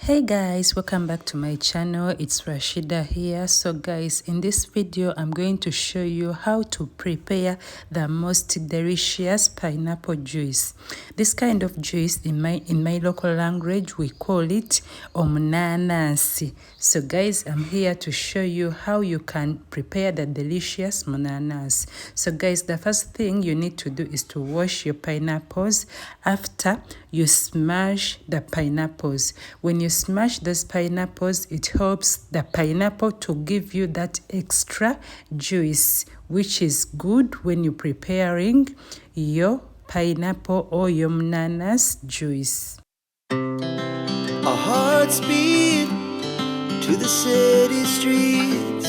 Hey guys, welcome back to my channel. It's Rashida here. So guys, in this video I'm going to show you how to prepare the most delicious pineapple juice. This kind of juice in my local language we call it Munanansi. So guys, I'm here to show you how you can prepare the delicious Munanansi. So guys, the first thing you need to do is to wash your pineapples. After you smash the pineapples. When you smash those pineapples, it helps the pineapple to give you that extra juice, which is good when you're preparing your pineapple or your Munanasi juice. Our hearts beat to the city streets.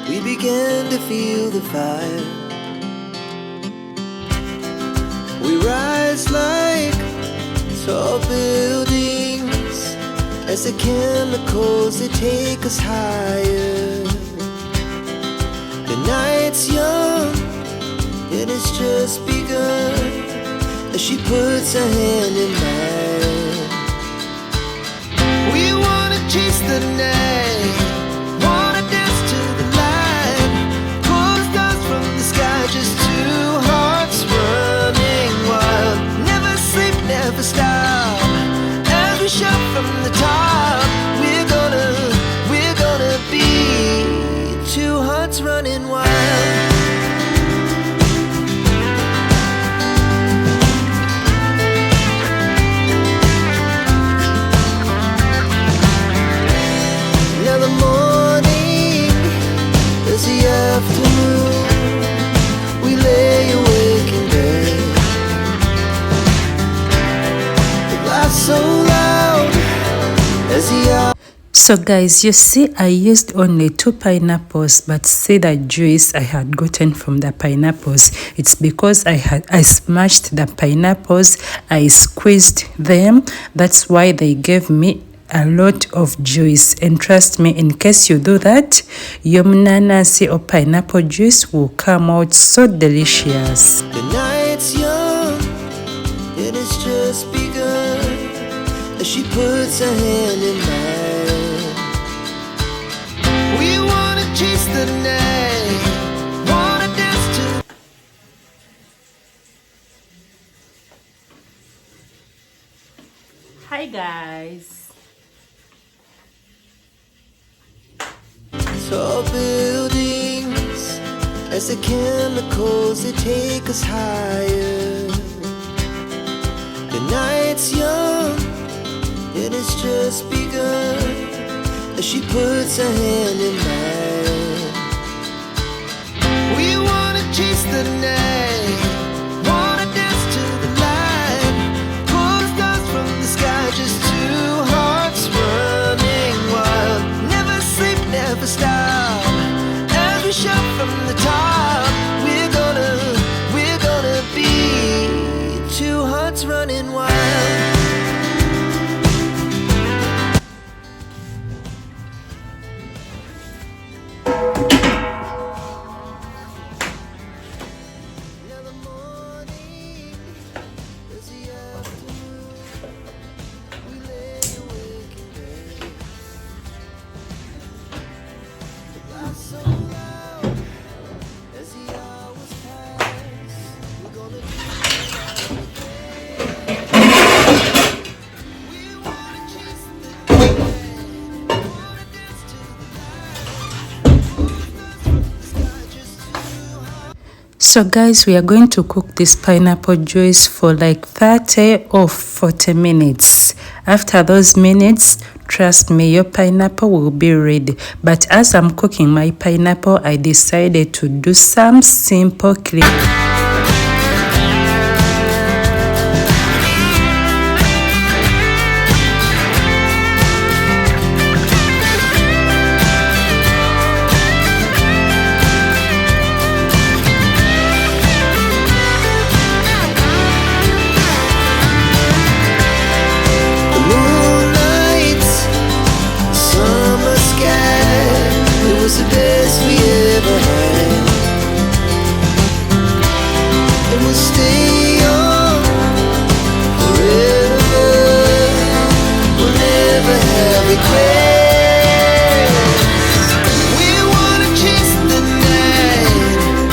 We began to feel the fire. We rise like tall buildings as the chemicals, they take us higher. The night's young and it's just begun as she puts her hand in mine. We wanna chase the night, wanna dance to the light, pull the stars from the sky, just two hearts running wild. Never sleep, never stop, as we shout from the top. We're gonna be two hearts running wild. Now the morning is the afternoon. We lay awake in bed. The laughs so loud as the hour. So guys, you see I used only 2 pineapples, but see the juice I had gotten from the pineapples. It's because I smashed the pineapples, I squeezed them. That's why they gave me a lot of juice. And trust me, in case you do that, your Munanasi or pineapple juice will come out so delicious. The night's young and it's just begun as she puts her hand in mine. We wanna chase the night, wanna dance to. Hi guys. Tall buildings as the chemicals, they take us higher. The night's young and it's just begun as she puts her hand in mine. We wanna chase the night, wanna dance to the light, pull the stars from the sky, just two hearts running wild. Never sleep, never stop, as we shout from the top. We're gonna be two hearts running wild. Now the morning is the afternoon. We lay awake in bed. The laughs so loud as the hours pass. We're gonna do it again. We wanna chase the night, wanna dance to the light, pull the stars from the sky, just two hearts. So guys, we are going to cook this pineapple juice for like 30 or 40 minutes. After those minutes, trust me, your pineapple will be ready. But as I'm cooking my pineapple, I decided to do some simple cleaning. The moonlight, summer sky, it was the best we ever had. every grace. We wanna chase the night,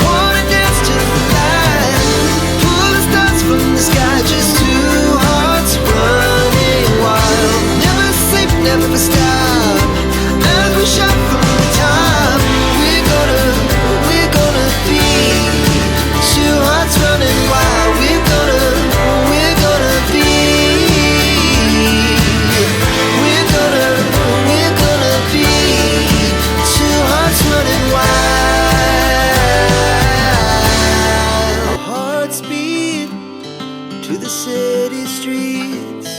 wanna dance to the light, pull the stars from the sky, just two hearts running wild. Never sleep, never stop, as we shout from the top. We're gonna be two hearts running wild. We're gonna be. We're gonna be two hearts running wild. Our hearts beat to the city streets.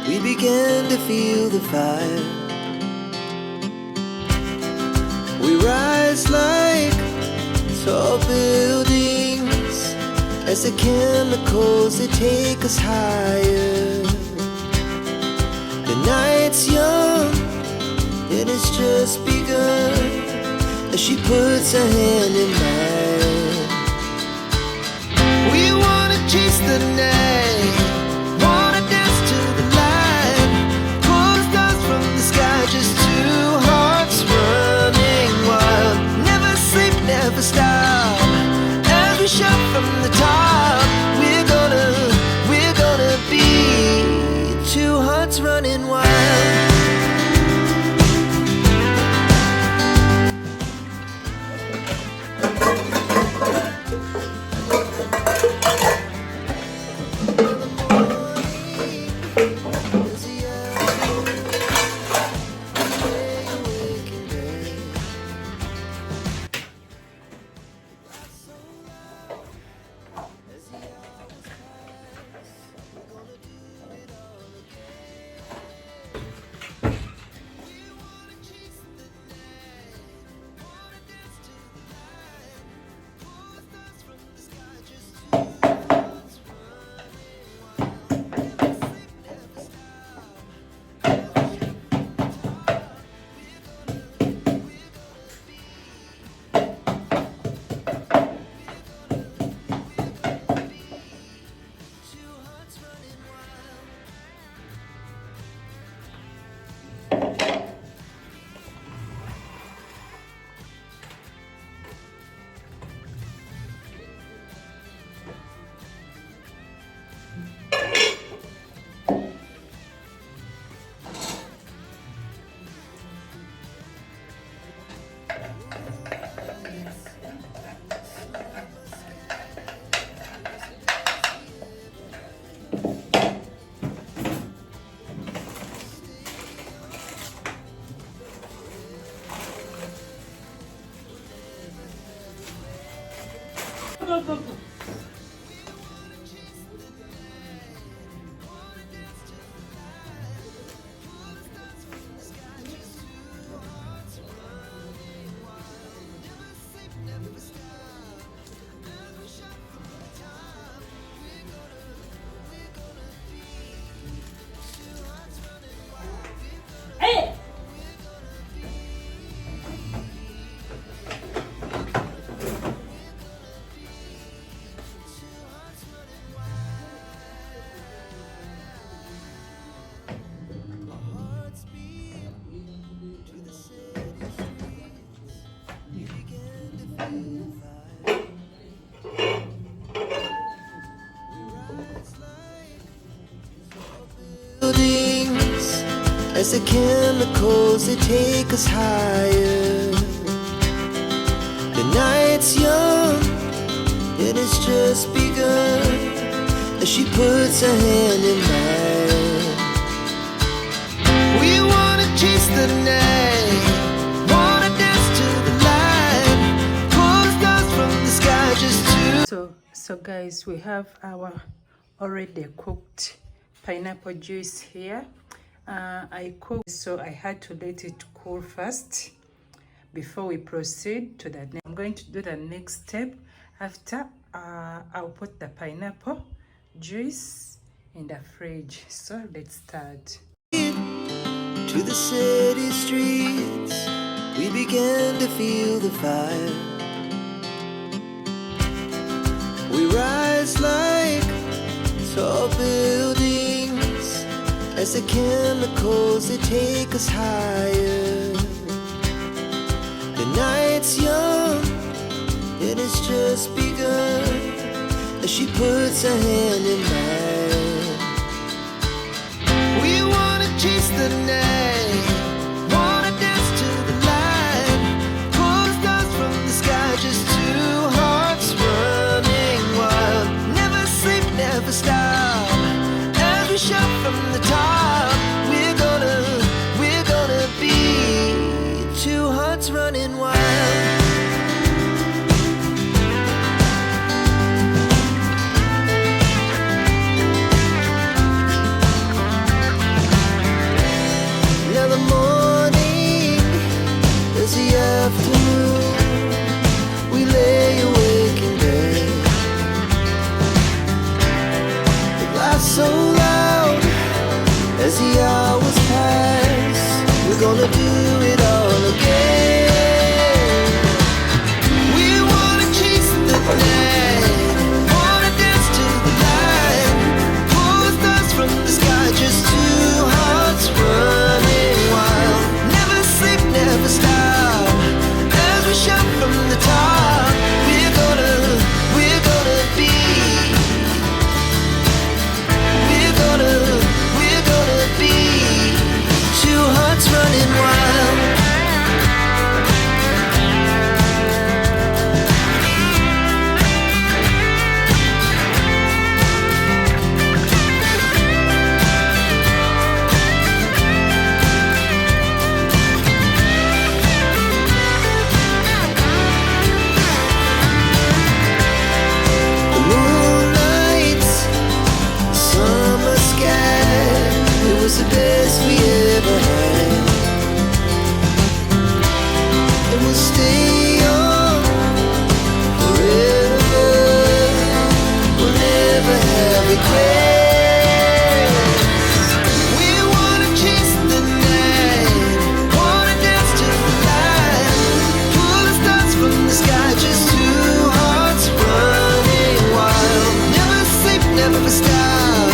We began to feel the fire. We rise like tall buildings as the chemicals, they take us higher. The night's young, it has just begun, as she puts her hand in mine. We wanna chase the night, wanna dance to the light, pull the stars from the sky, just two hearts running wild. Never sleep, never stop, as we shout from the top. We're gonna be two hearts running wild. As the chemicals, they take us higher. The night's young, it has just begun, as she puts her hand in mine. We wanna chase the night, wanna dance to the light, pull the stars from the sky, just two. So guys, we have our already cooked pineapple juice here. I cooked, so I had to let it cool first before we proceed to the next. I'm going to do the next step. After I'll put the pineapple juice in the fridge. So let's start. To the city streets, we began to feel the fire. We rise like tall buildings as the chemicals they take us higher. The night's young, it has just begun, as she puts her hand in mine. We wanna chase the night, wanna dance to the light, pull the stars from the sky, just two hearts running wild. Never sleep, never stop, as we shout from the top. We're gonna be two hearts running wild. Now the morning is the afternoon, we lay awake in bed. The laughs so loud as the hours pass, we're gonna do it all again. We wanna chase the night, wanna dance to the light, pull the stars from the sky, just two hearts running wild. Never sleep, never stop, as we shout from the top. We're gonna be, we're gonna be two hearts running wild. The moonlight, summer sky, it was the best we ever had. And we'll stay young forever, we'll never have regrets. We wanna chase the night, wanna dance to the light, pull the stars from the sky, just two hearts running wild. Never sleep, never stop,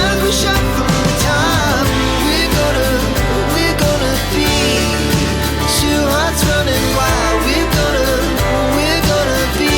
as we shout from the top. We're gonna be two hearts running wild. We're gonna be.